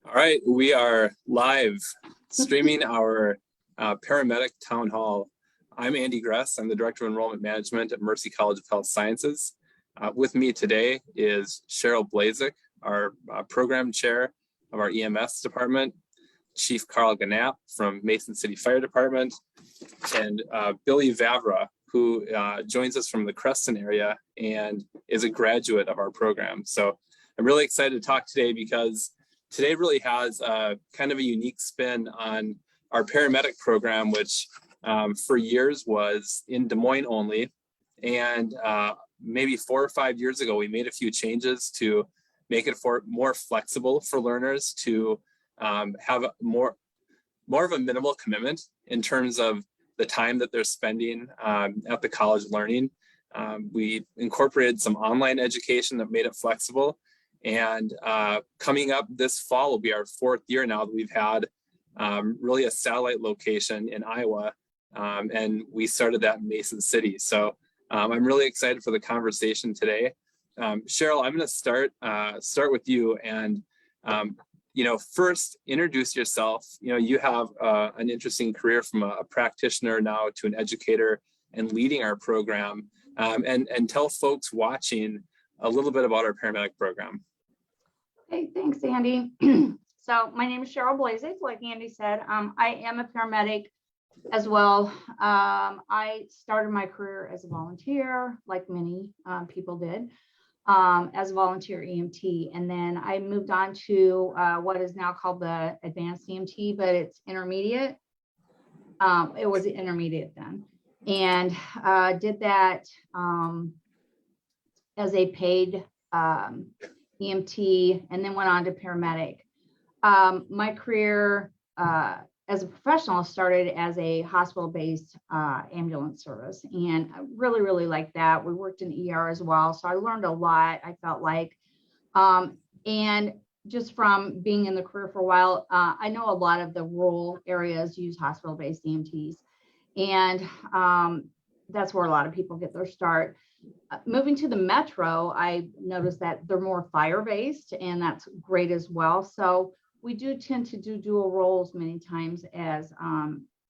All right, we are live streaming our Paramedic Town Hall. I'm Andy Gress. I'm the Director of Enrollment Management at Mercy College of Health Sciences. With me today is Cheryl Blazek, our Program Chair of our EMS Department, Chief Carl Ganap from Mason City Fire Department, and Billy Vavra, who joins us from the Creston area and is a graduate of our program. So I'm really excited to talk today because today really has kind of a unique spin on our paramedic program, which for years was in Des Moines only. And maybe 4 or 5 years ago, we made a few changes to make it more flexible for learners to have more of a minimal commitment in terms of the time that they're spending at the college learning. We incorporated some online education that made it flexible. And coming up this fall will be our 4th year now that we've had really a satellite location in Iowa. And we started that in Mason City. So I'm really excited for the conversation today. Cheryl, I'm going to start with you and, first introduce yourself. You have an interesting career from a practitioner now to an educator and leading our program, and tell folks watching a little bit about our paramedic program. Hey, thanks, Andy. So my name is Cheryl Blazek, like Andy said. I am a paramedic as well. I started my career as a volunteer, like many people did, as a volunteer EMT. And then I moved on to what is now called the advanced EMT, but it's intermediate. It was intermediate then. And did that as a paid EMT, and then went on to paramedic. My career as a professional started as a hospital-based ambulance service, and I really, really liked that. We worked in ER as well, so I learned a lot, I felt like. And just from being in the career for a while, I know a lot of the rural areas use hospital-based EMTs, and that's where a lot of people get their start. Moving to the metro, I noticed that they're more fire-based, and that's great as well. So we do tend to do dual roles many times as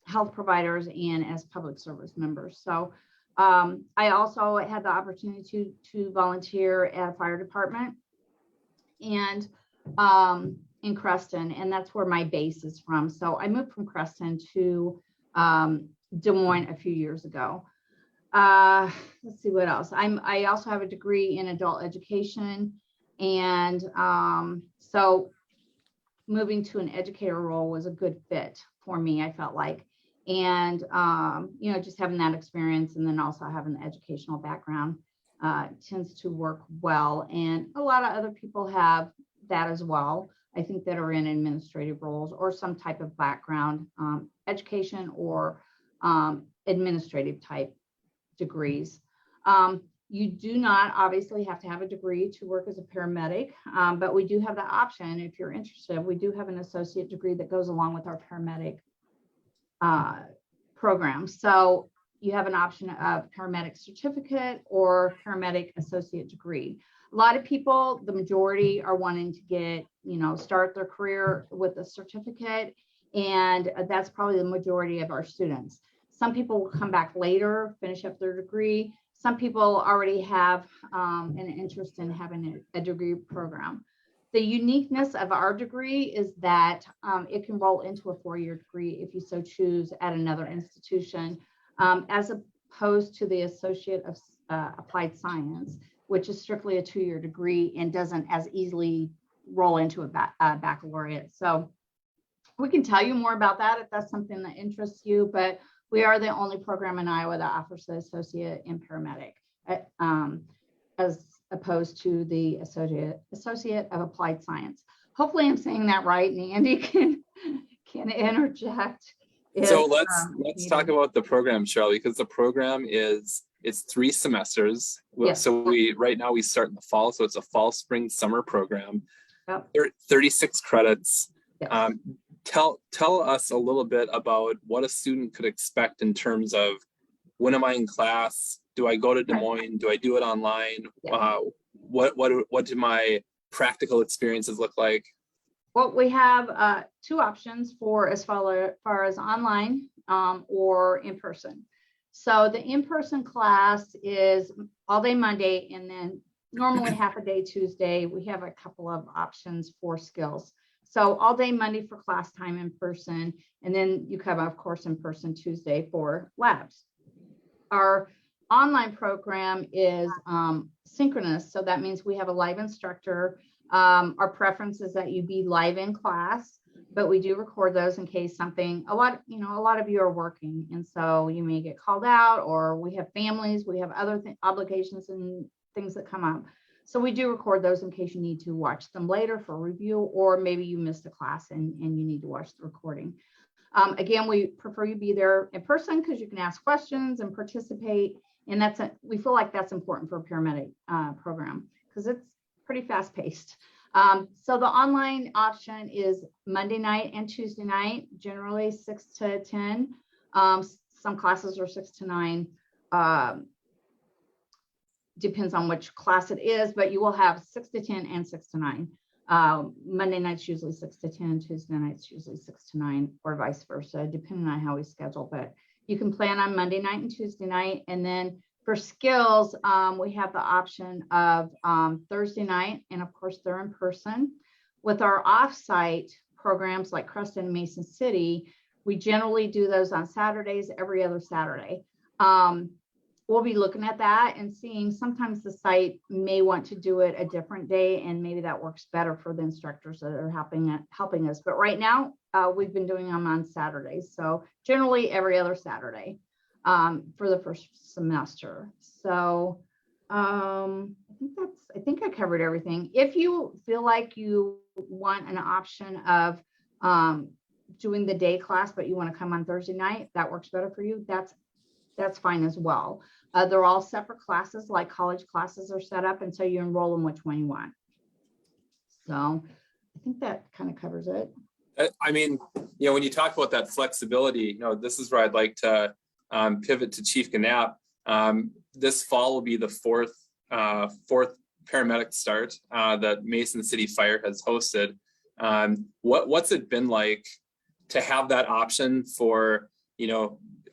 health providers and as public service members. So I also had the opportunity to volunteer at a fire department and in Creston, and that's where my base is from. So I moved from Creston to Des Moines a few years ago. Let's see what else. I also have a degree in adult education, and so moving to an educator role was a good fit for me, I felt like. And just having that experience and then also having the educational background tends to work well. And a lot of other people have that as well, I think, that are in administrative roles or some type of background, education or administrative type degrees. You do not obviously have to have a degree to work as a paramedic, but we do have the option. If you're interested, we do have an associate degree that goes along with our paramedic program. So you have an option of paramedic certificate or paramedic associate degree. A lot of people, the majority, are wanting to get, start their career with a certificate, and that's probably the majority of our students. Some people will come back later, finish up their degree. Some people already have an interest in having a degree program. The uniqueness of our degree is that it can roll into a 4-year degree if you so choose at another institution, as opposed to the Associate of Applied Science, which is strictly a 2-year degree and doesn't as easily roll into a baccalaureate. So we can tell you more about that if that's something that interests you, but we are the only program in Iowa that offers the associate in paramedic, as opposed to the associate of applied science. Hopefully I'm saying that right, and Andy can interject. So let's talk about the program, Cheryl, because the program it's 3 semesters. Yes. So right now we start in the fall, so it's a fall, spring, summer program. Yep. 36 credits. Yes. Tell us a little bit about what a student could expect in terms of, when am I in class? Do I go to Des Moines? Do I do it online? Yeah. What do my practical experiences look like? Well, we have two options for as far as online or in person. So the in-person class is all day Monday and then normally half a day Tuesday. We have a couple of options for skills. So all day Monday for class time in person, and then you have, of course, in person Tuesday for labs. Our online program is synchronous. So that means we have a live instructor. Our preference is that you be live in class, but we do record those in case something, a lot of you are working. And so you may get called out, or we have families, we have other obligations and things that come up. So we do record those in case you need to watch them later for review, or maybe you missed a class and you need to watch the recording. Again, we prefer you be there in person because you can ask questions and participate. And we feel like that's important for a paramedic program because it's pretty fast paced. So the online option is Monday night and Tuesday night, generally 6 to 10. Some classes are 6 to 9. Depends on which class it is, but you will have 6 to 10 and 6 to 9. Monday night's usually 6 to 10, Tuesday night's usually 6 to 9, or vice versa, depending on how we schedule. But you can plan on Monday night and Tuesday night. And then for skills, we have the option of Thursday night, and of course they're in person. With our offsite programs like Creston and Mason City, we generally do those on Saturdays, every other Saturday. We'll be looking at that and seeing, sometimes the site may want to do it a different day, and maybe that works better for the instructors that are helping us. But right now, we've been doing them on Saturdays. So generally every other Saturday for the first semester. So I think I covered everything. If you feel like you want an option of doing the day class, but you want to come on Thursday night, that works better for you, that's fine as well. They're all separate classes, like college classes are set up, and so you enroll in which one you want. So I think that kind of covers it. I mean, when you talk about that flexibility, this is where I'd like to pivot to Chief Knapp. This fall will be the fourth paramedic start that Mason City Fire has hosted. What's it been like to have that option for,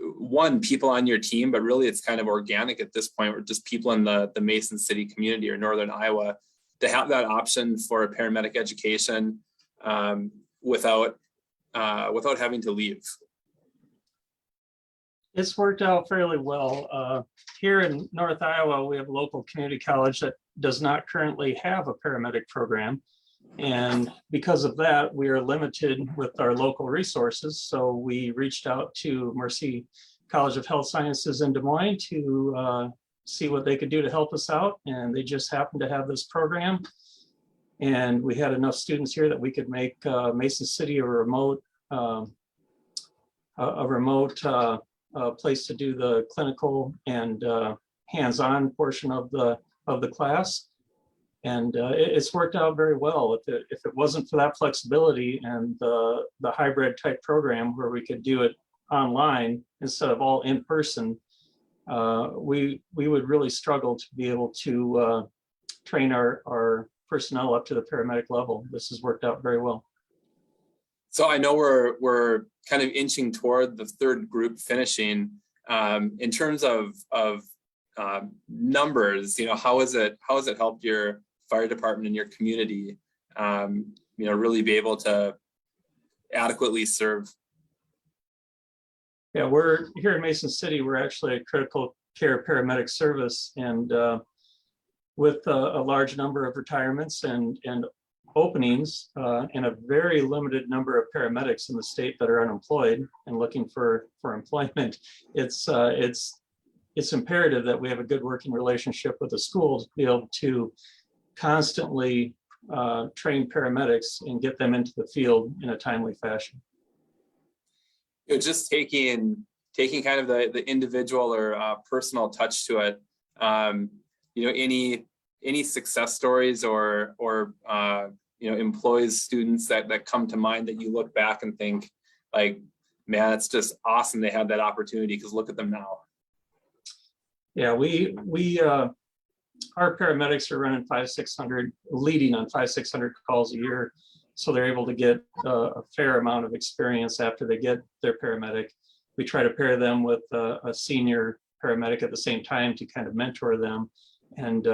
one, people on your team, but really it's kind of organic at this point. We're just people in the Mason City community or Northern Iowa, to have that option for a paramedic education without having to leave. It's worked out fairly well. Here in North Iowa, we have a local community college that does not currently have a paramedic program. And because of that, we are limited with our local resources. So we reached out to Mercy College of Health Sciences in Des Moines to see what they could do to help us out. And they just happened to have this program. And we had enough students here that we could make Mason City a remote place to do the clinical and hands-on portion of the class. And it's worked out very well. If it wasn't for that flexibility and the hybrid type program where we could do it online instead of all in person, we would really struggle to be able to train our personnel up to the paramedic level. This has worked out very well. So I know we're kind of inching toward the third group finishing. In terms of numbers, how has it helped your fire department and your community, really be able to adequately serve? Yeah, we're here in Mason City. We're actually a critical care paramedic service, and with a large number of retirements and openings and a very limited number of paramedics in the state that are unemployed and looking for employment, it's imperative that we have a good working relationship with the school to be able to constantly train paramedics and get them into the field in a timely fashion. Just taking kind of the individual or personal touch to it. Any success stories or employees, students that come to mind that you look back and think like, man, it's just awesome they had that opportunity, because look at them now. Yeah, our paramedics are running 500-600, leading on 500-600 calls a year. so they're able to get a fair amount of experience after they get their paramedic. We try to pair them with a senior paramedic at the same time to kind of mentor them. And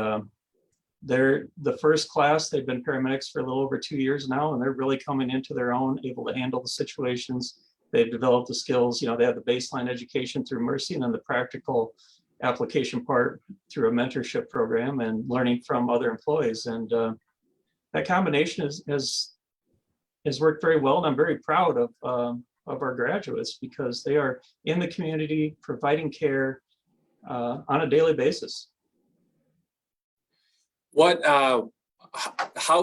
they're the first class. They've been paramedics for a little over 2 years now, and they're really coming into their own, able to handle the situations. They've developed the skills. You know, they have the baseline education through Mercy, and then the practical application part through a mentorship program and learning from other employees. And that combination has worked very well. And I'm very proud of our graduates, because they are in the community providing care on a daily basis. How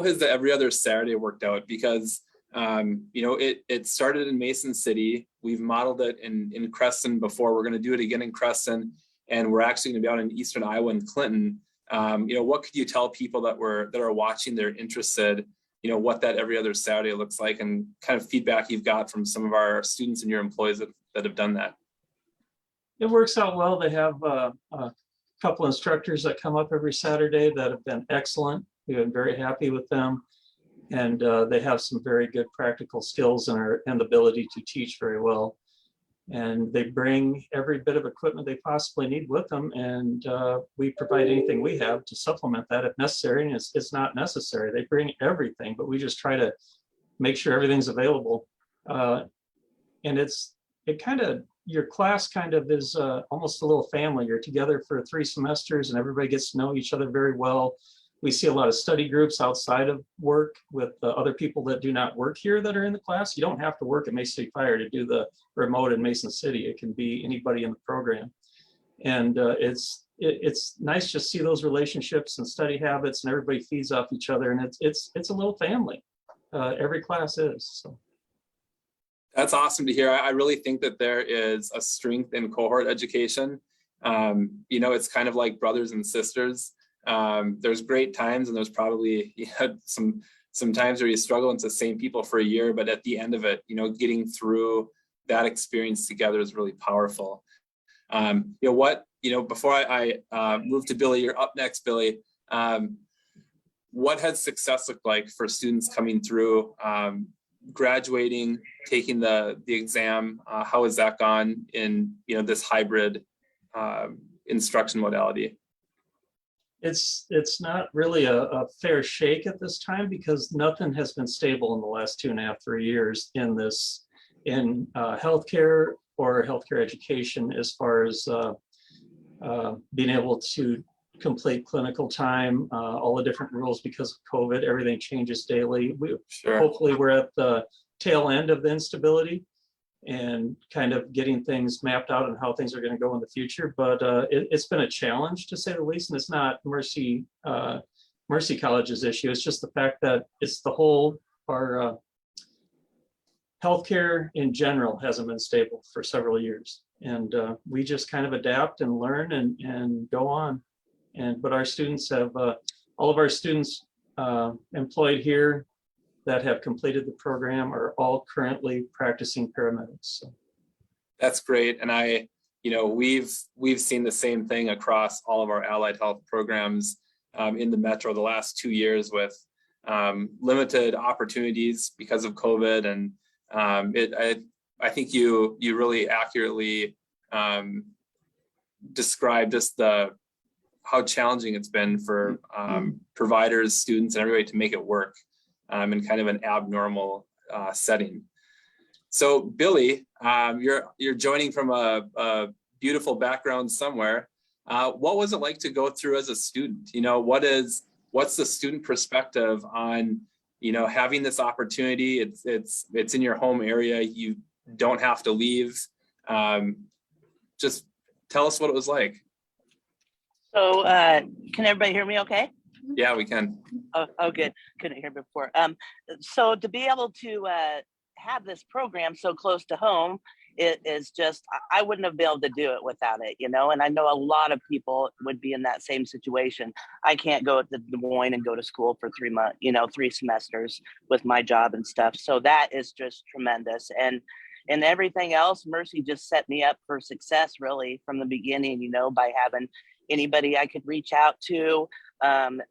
has the every other Saturday worked out? Because you know, it started in Mason City. We've modeled it in Creston before. We're going to do it again in Creston, and we're actually going to be out in Eastern Iowa and Clinton. You know, what could you tell people that are watching, they're interested, you know, what that every other Saturday looks like, and kind of feedback you've got from some of our students and your employees that have done that? It works out well. They have a couple instructors that come up every Saturday that have been excellent. We've been very happy with them. And they have some very good practical skills and the ability to teach very well. And they bring every bit of equipment they possibly need with them. And we provide anything we have to supplement that if necessary. And it's not necessary. They bring everything, but we just try to make sure everything's available. And your class kind of is almost a little family. You're together for 3 semesters and everybody gets to know each other very well. We see a lot of study groups outside of work with other people that do not work here that are in the class. You don't have to work at Mason City Fire to do the remote in Mason City. It can be anybody in the program. And it's nice to see those relationships and study habits, and everybody feeds off each other. And it's a little family. Every class is. So. That's awesome to hear. I really think that there is a strength in cohort education. You know, it's kind of like brothers and sisters. There's great times, and there's probably some times where you struggle, and it's the same people for a year, but at the end of it, you know, getting through that experience together is really powerful. Before I move to Billy, you're up next, Billy. What has success looked like for students coming through, graduating, taking the exam? How has that gone in, you know, this hybrid instruction modality? It's not really a fair shake at this time, because nothing has been stable in the last 2.5, 3 years in healthcare or healthcare education, as far as being able to complete clinical time, all the different rules because of COVID. Everything changes daily. Sure. Hopefully we're at the tail end of the instability and kind of getting things mapped out and how things are going to go in the future. But it's been a challenge, to say the least, and it's not Mercy College's issue. It's just the fact that it's the whole, our healthcare in general hasn't been stable for several years. And we just kind of adapt and learn and go on. But our students have, all of our students employed here that have completed the program are all currently practicing paramedics. So. That's great. And we've seen the same thing across all of our allied health programs in the Metro the last 2 years, with limited opportunities because of COVID. And I think you really accurately described just how challenging it's been for providers, students, and everybody to make it work in kind of an abnormal setting. So Billy, you're joining from a beautiful background somewhere. What was it like to go through as a student? You know, what's the student perspective on, you know, having this opportunity? It's in your home area. You don't have to leave. Just tell us what it was like. So can everybody hear me okay? Yeah, we can. Oh, good. Couldn't hear before. So to be able to have this program so close to home, it is just, I wouldn't have been able to do it without it, you know, and I know a lot of people would be in that same situation. I can't go to Des Moines and go to school for 3 months, 3 semesters with my job and stuff. So that is just tremendous. And everything else, Mercy just set me up for success really from the beginning, by having anybody I could reach out to, them,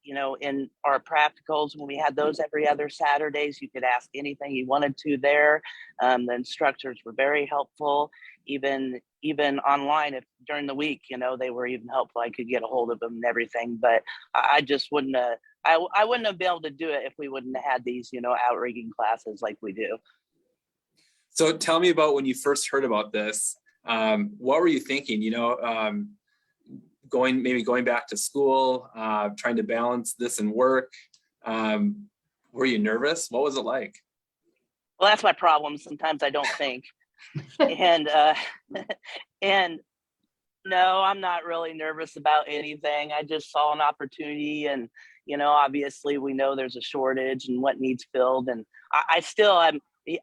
in our practicals, when we had those every other Saturdays, you could ask anything you wanted to there. The instructors were very helpful, even online. If during the week, they were even helpful. I could get a hold of them and everything. But I just wouldn't have. I wouldn't have been able to do it if we wouldn't have had these, outrigging classes like we do. So tell me about when you first heard about this. What were you thinking? Going back to school, trying to balance this and work. Were you nervous? What was it like? Well, that's my problem. Sometimes I don't think. and and no, I'm not really nervous about anything. I just saw an opportunity, and obviously we know there's a shortage and what needs filled. And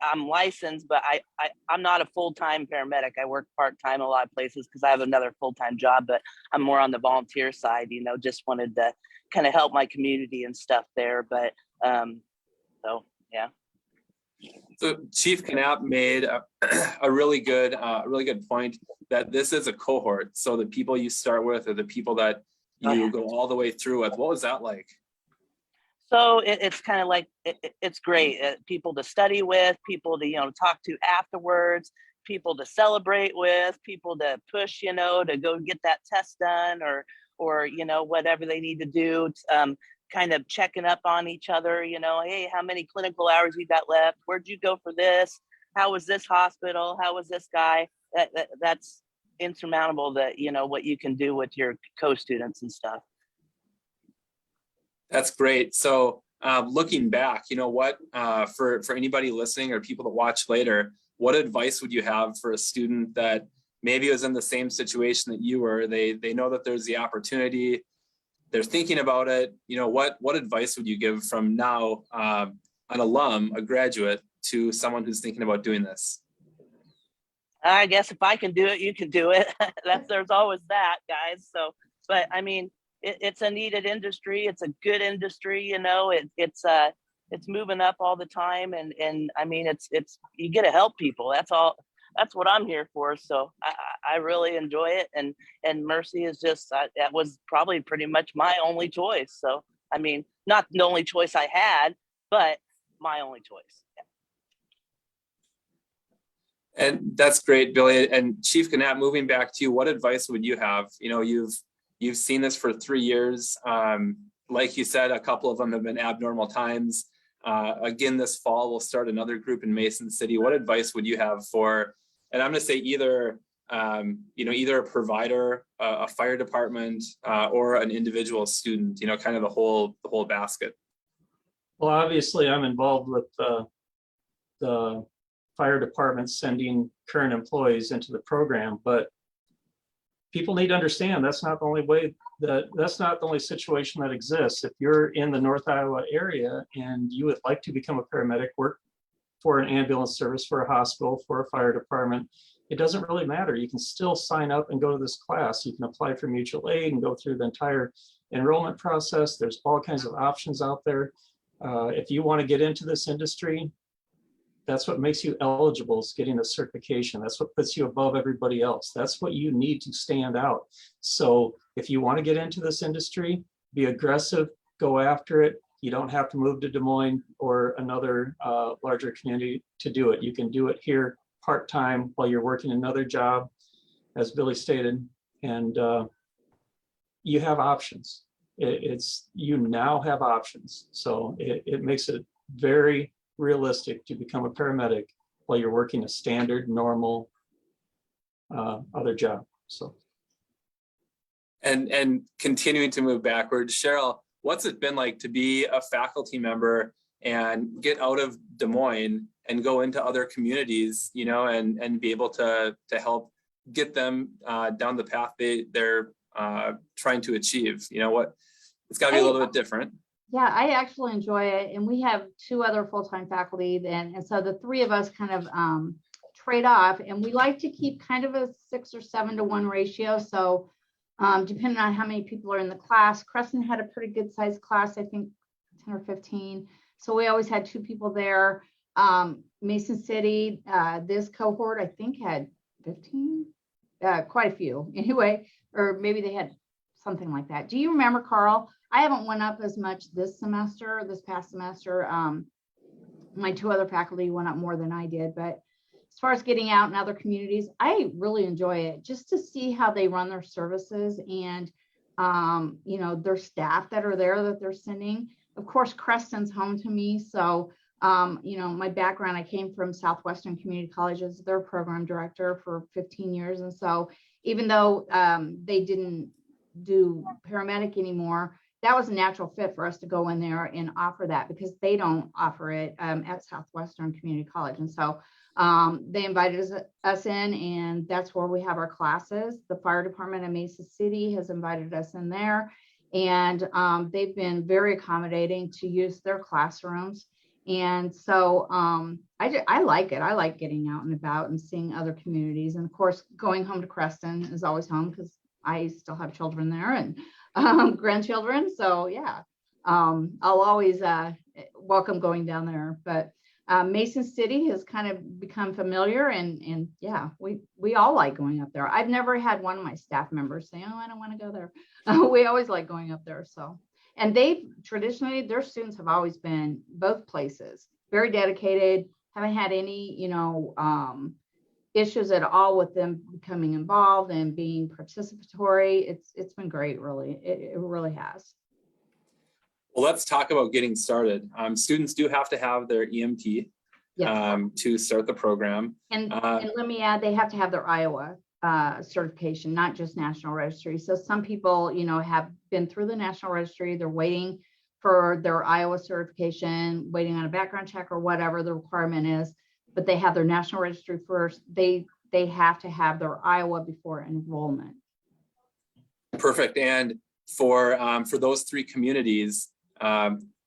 I'm licensed, but I'm not a full-time paramedic. I work part-time a lot of places because I have another full-time job, but I'm more on the volunteer side. Just wanted to kind of help my community and stuff there. But so yeah. So Chief Knapp made a really good point that this is a cohort. So the people you start with are the people that you go all the way through with. What was that like? So it's kind of like, it's great. People to study with, people to, talk to afterwards, people to celebrate with, people to push, to go get that test done or whatever they need to do. Kind of checking up on each other, hey, how many clinical hours you got left? Where'd you go for this? How was this hospital? How was this guy? That's insurmountable, that, what you can do with your co-students and stuff. That's great. So looking back, what for anybody listening or people that watch later, what advice would you have for a student that maybe was in the same situation that you were? They know that there's the opportunity, they're thinking about it. What advice would you give from now, an alum, a graduate, to someone who's thinking about doing this? I guess if I can do it, you can do it. There's always that, guys. So, but I mean, it's a needed industry. It's a good industry. It's moving up all the time, and I mean, it's you get to help people. That's all. That's what I'm here for. So I really enjoy it, and Mercy is just that was probably pretty much my only choice. So I mean, not the only choice I had, but my only choice. Yeah. And that's great, Billy. And Chief Knapp, moving back to you, what advice would you have? You've seen this for 3 years. Like you said, a couple of them have been abnormal times. Again, this fall, we'll start another group in Mason City. What advice would you have for, and I'm going to say either a provider, a fire department, or an individual student, kind of the whole basket? Well, obviously I'm involved with the fire department sending current employees into the program, but people need to understand that's not the only way, that's not the only situation that exists. If you're in the North Iowa area and you would like to become a paramedic, work for an ambulance service, for a hospital, for a fire department, it doesn't really matter. You can still sign up and go to this class. You can apply for mutual aid and go through the entire enrollment process. There's all kinds of options out there. If you want to get into this industry, that's what makes you eligible, is getting a certification. That's what puts you above everybody else. That's what you need to stand out. So if you want to get into this industry, be aggressive, go after it. You don't have to move to Des Moines or another larger community to do it. You can do it here part-time while you're working another job, as Billy stated, and you have options. You now have options. So it makes it very realistic to become a paramedic while you're working a standard, normal other job. So, and continuing to move backwards, Cheryl, what's it been like to be a faculty member and get out of Des Moines and go into other communities, and be able to help get them down the path they're trying to achieve? It's got to be a little bit different. Yeah, I actually enjoy it. And we have 2 other full-time faculty then. And so the 3 of us kind of trade off, and we like to keep kind of a 6 or 7 to 1 ratio. So depending on how many people are in the class, Creston had a pretty good sized class, I think 10 or 15. So we always had 2 people there. Mason City, this cohort, I think had 15, quite a few anyway, or maybe they had something like that. Do you remember, Carl? I haven't went up as much this past semester. My two other faculty went up more than I did, but as far as getting out in other communities, I really enjoy it just to see how they run their services and, you know, their staff that are there that they're sending. Of course, Creston's home to me. So, you know, my background, I came from Southwestern Community College as their program director for 15 years. And so even though they didn't do paramedic anymore, that was a natural fit for us to go in there and offer that because they don't offer it at Southwestern Community College. And so they invited us in, and that's where we have our classes. The fire department of Mesa City has invited us in there, and they've been very accommodating to use their classrooms. And so I like it. I like getting out and about and seeing other communities. And of course, going home to Creston is always home because I still have children there and grandchildren. So yeah, I'll always welcome going down there. But Mason City has kind of become familiar, and yeah, we all like going up there. I've never had one of my staff members say, "Oh, I don't want to go there." We always like going up there. So, and they've traditionally, their students have always been both places, very dedicated. Haven't had any, you know, issues at all with them becoming involved and being participatory. It's been great, really. It really has. Well, let's talk about getting started. Students do have to have their EMT to start the program. And let me add, they have to have their Iowa certification, not just National Registry. So some people, you know, have been through the National Registry. They're waiting for their Iowa certification, waiting on a background check or whatever the requirement is, but they have their National Registry first. They have to have their Iowa before enrollment. Perfect. And for those three communities,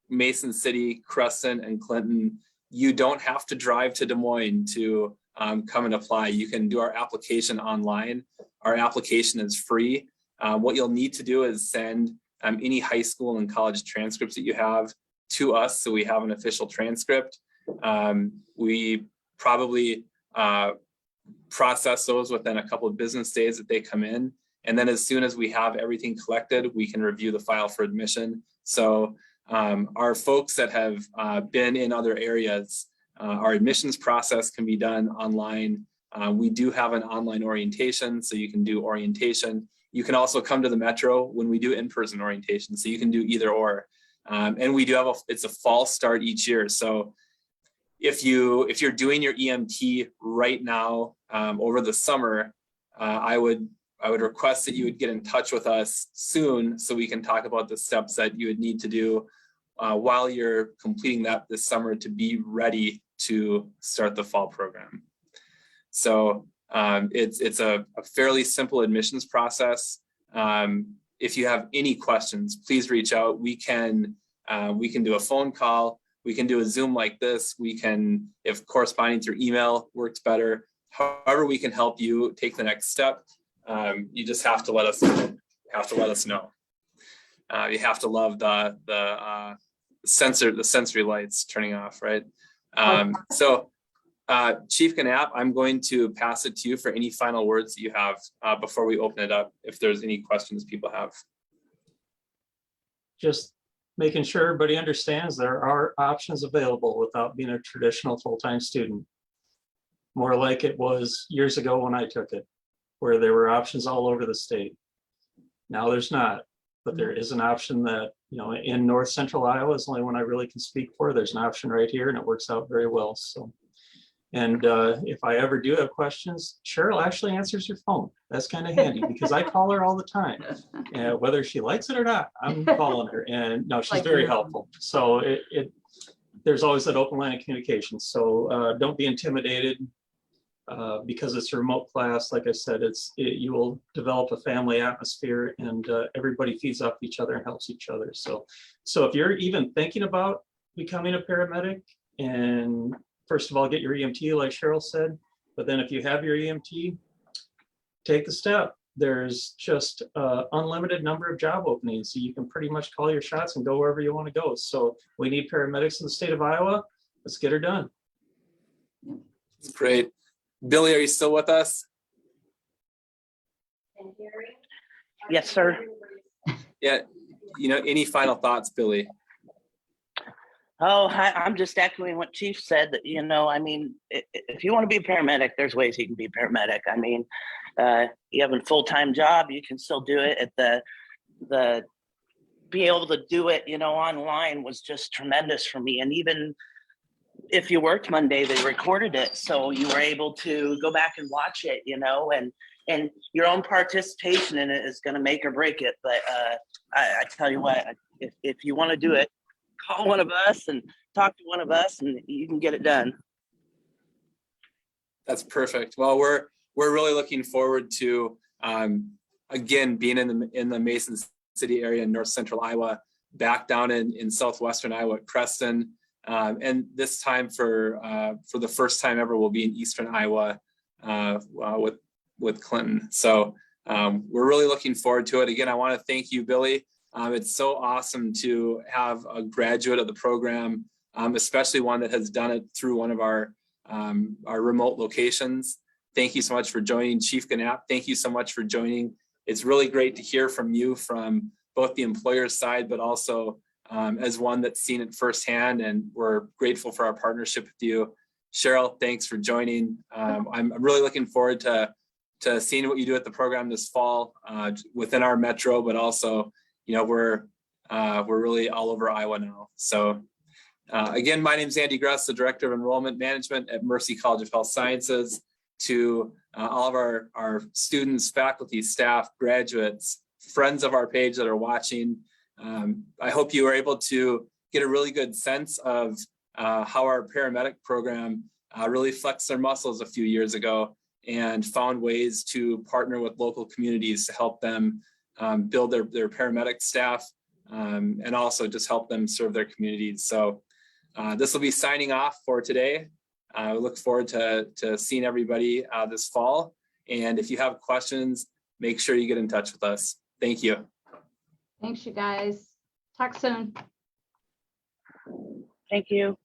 Mason City, Creston, and Clinton, you don't have to drive to Des Moines to come and apply. You can do our application online. Our application is free. What you'll need to do is send any high school and college transcripts that you have to us, so we have an official transcript. We probably process those within a couple of business days that they come in. And then as soon as we have everything collected, we can review the file for admission. So our folks that have been in other areas, our admissions process can be done online. We do have an online orientation, so you can do orientation. You can also come to the Metro when we do in-person orientation, so you can do either or. And we do have it's a fall start each year. So if you're doing your EMT right now over the summer, I would request that you would get in touch with us soon so we can talk about the steps that you would need to do while you're completing that this summer to be ready to start the fall program. So it's a fairly simple admissions process. If you have any questions, please reach out. We can do a phone call. We can do a Zoom like this. We can, if corresponding through email works better, however we can help you take the next step. You just have to let us know. You have to love the sensory lights turning off, right? So Chief Knapp, I'm going to pass it to you for any final words that you have before we open it up, if there's any questions people have. Just making sure everybody understands there are options available without being a traditional full-time student. More like it was years ago when I took it, where there were options all over the state. Now there's not, but there is an option that, you know, in North Central Iowa is the only one I really can speak for. There's an option right here and it works out very well. So, and if I ever do have questions, Cheryl actually answers your phone. That's kind of handy because I call her all the time. And whether she likes it or not, I'm calling her, and no, she's very helpful. So there's always that open line of communication. So don't be intimidated. Because it's a remote class, like I said, you will develop a family atmosphere, and everybody feeds off each other and helps each other. So if you're even thinking about becoming a paramedic, and first of all, get your EMT, like Cheryl said, but then if you have your EMT, take the step. There's just an unlimited number of job openings, so you can pretty much call your shots and go wherever you want to go. So we need paramedics in the state of Iowa. Let's get her done. That's great. Billy, are you still with us? Yes, sir. Yeah, any final thoughts, Billy? Oh, I'm just echoing what Chief said that, I mean, if you want to be a paramedic, there's ways you can be a paramedic. I mean, you have a full-time job, you can still do it at the be able to do it, online was just tremendous for me. And even if you worked Monday, they recorded it. So you were able to go back and watch it, and your own participation in it is going to make or break it. But I tell you what, if you want to do it, call one of us and talk to one of us and you can get it done. That's perfect. Well, we're really looking forward to, again, being in the Mason City area in north central Iowa, back down in southwestern Iowa at Creston. And this time for the first time ever, we'll be in eastern Iowa with Clinton. So we're really looking forward to it. Again, I want to thank you, Billy. It's so awesome to have a graduate of the program, especially one that has done it through one of our remote locations. Thank you so much for joining. Chief Gannap, thank you so much for joining. It's really great to hear from you from both the employer's side, but also as one that's seen it firsthand, and we're grateful for our partnership with you. Cheryl, thanks for joining. I'm really looking forward to seeing what you do at the program this fall within our metro, but also, we're really all over Iowa now. So again, my name is Andy Gress, the Director of Enrollment Management at Mercy College of Health Sciences. To all of our students, faculty, staff, graduates, friends of our page that are watching, I hope you were able to get a really good sense of how our paramedic program really flexed their muscles a few years ago and found ways to partner with local communities to help them build their paramedic staff and also just help them serve their communities. So this will be signing off for today. I look forward to seeing everybody this fall. And if you have questions, make sure you get in touch with us. Thank you. Thanks, you guys. Talk soon. Thank you.